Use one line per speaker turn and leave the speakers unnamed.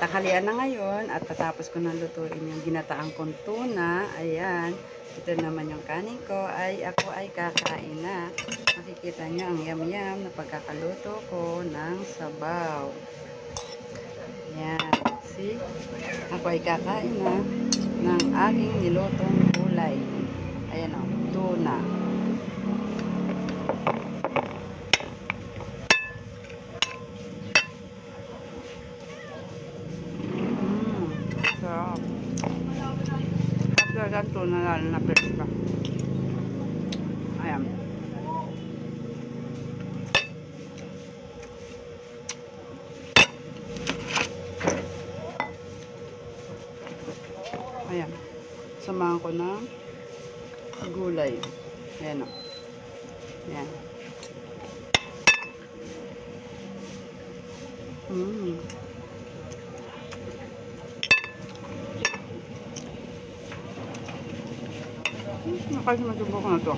Tanghalian na ngayon at tatapos ko na lutuin yung ginataang kong tuna. Ayan, ito naman yung kanin ko ako ay kakain na. Makikita nyo ang yam-yam na pagkakaluto ko ng sabaw. Ayan, see? Ako ay kakain na ng aking nilutong gulay. Ayan o, tuna. Sarap. Talagang tuna lalo na fresh pa. Ayan. Ayan. Samahan ko ng gulay. Ayan o. Ayan. Nakalimutan ko na to.